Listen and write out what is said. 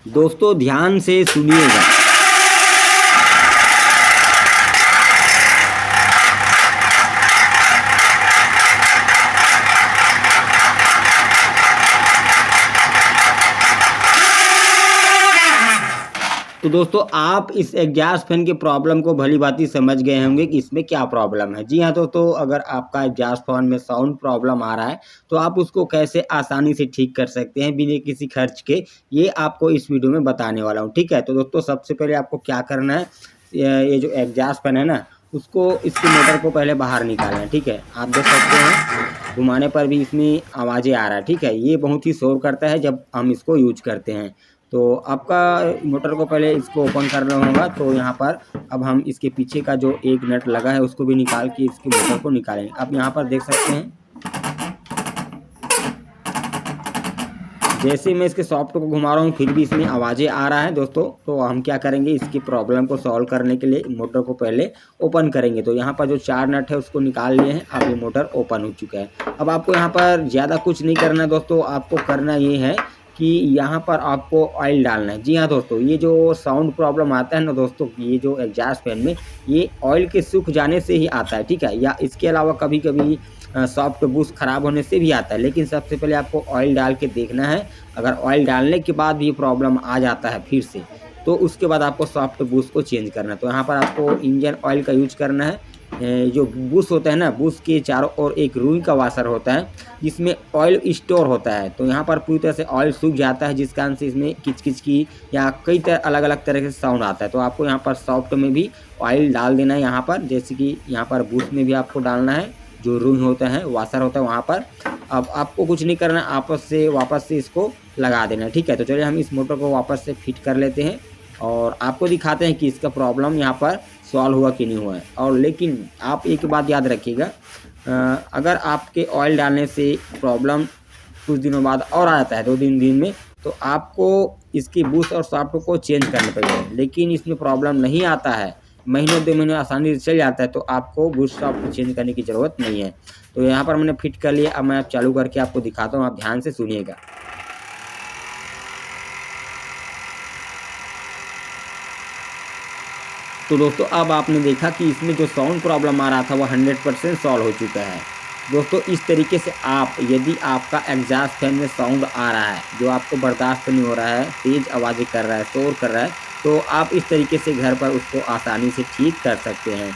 दोस्तों ध्यान से सुनिएगा। तो दोस्तों आप इस एग्जॉस्ट फैन के प्रॉब्लम को भली-भांति समझ गए होंगे कि इसमें क्या प्रॉब्लम है। जी हाँ दोस्तों, अगर आपका एग्जॉस्ट फैन में साउंड प्रॉब्लम आ रहा है तो आप उसको कैसे आसानी से ठीक कर सकते हैं बिना किसी खर्च के, ये आपको इस वीडियो में बताने वाला हूँ। ठीक है, तो दोस्तों सबसे पहले आपको क्या करना है, ये जो एग्जॉस्ट फैन है ना, उसको इसकी मोटर को पहले बाहर निकालना है। ठीक है, आप देख सकते हैं घुमाने पर भी इसमें आवाज़ें आ रहा है। ठीक है, ये बहुत ही शोर करता है जब हम इसको यूज करते हैं। तो आपका मोटर को पहले इसको ओपन करना होगा। तो यहाँ पर अब हम इसके पीछे का जो एक नट लगा है उसको भी निकाल के इसकी मोटर को निकालेंगे। आप यहाँ पर देख सकते हैं जैसे मैं इसके सॉफ्ट को घुमा रहा हूँ फिर भी इसमें आवाज़ें आ रहा है दोस्तों। तो हम क्या करेंगे, इसकी प्रॉब्लम को सॉल्व करने के लिए मोटर को पहले ओपन करेंगे। तो यहाँ पर जो 4 नट है उसको निकाल लिए हैं। अब ये मोटर ओपन हो चुका है। अब आपको यहाँ पर ज़्यादा कुछ नहीं करना है दोस्तों, आपको करना ये है कि यहाँ पर आपको ऑयल डालना है। जी हाँ दोस्तों, ये जो साउंड प्रॉब्लम आता है ना दोस्तों, ये जो एग्जॉस्ट फैन में, ये ऑयल के सूख जाने से ही आता है। ठीक है, या इसके अलावा कभी कभी सॉफ्ट बूस्ट ख़राब होने से भी आता है। लेकिन सबसे पहले आपको ऑयल डाल के देखना है। अगर ऑयल डालने के बाद भी प्रॉब्लम आ जाता है फिर से, तो उसके बाद आपको सॉफ्ट बूस्ट को चेंज करना है। तो यहाँ पर आपको इंजन ऑयल का यूज करना है। जो बूस्ट होता है ना, बूस्ट के चारों ओर एक रुई का वाशर होता है जिसमें ऑयल स्टोर होता है। तो यहाँ पर पूरी तरह से ऑयल सूख जाता है जिस कारण से इसमें किच की या कई अलग अलग तरह के साउंड आता है। तो आपको यहाँ पर सॉफ्ट में भी ऑयल डाल देना है यहाँ पर, जैसे कि यहाँ पर बूस्ट में भी आपको डालना है। जो रुई होता है, वाशर होता है वहाँ पर। अब आपको कुछ नहीं करना, वापस से इसको लगा देना। ठीक है, तो चलिए हम इस मोटर को वापस से फिट कर लेते हैं और आपको दिखाते हैं कि इसका प्रॉब्लम यहाँ पर सॉल्व हुआ कि नहीं हुआ है। और लेकिन आप एक बात याद रखिएगा, अगर आपके ऑयल डालने से प्रॉब्लम कुछ दिनों बाद और आ जाता है, 2-3 दिन में, तो आपको इसकी बूस्ट और सॉफ्ट को चेंज करना पड़ेगा। लेकिन इसमें प्रॉब्लम नहीं आता है, महीनों 2 महीने आसानी से चल जाता है, तो आपको बूस्ट सॉफ्ट चेंज करने की ज़रूरत नहीं है। तो यहाँ पर मैंने फिट कर लिया। अब मैं चालू करके आपको दिखाता हूँ, आप ध्यान से सुनिएगा। तो दोस्तों अब आपने देखा कि इसमें जो साउंड प्रॉब्लम आ रहा था वो 100% सॉल्व हो चुका है। दोस्तों इस तरीके से आप, यदि आपका एग्जॉस्ट फैन में साउंड आ रहा है जो आपको बर्दाश्त नहीं हो रहा है, तेज़ आवाज़ें कर रहा है, शोर कर रहा है, तो आप इस तरीके से घर पर उसको आसानी से ठीक कर सकते हैं।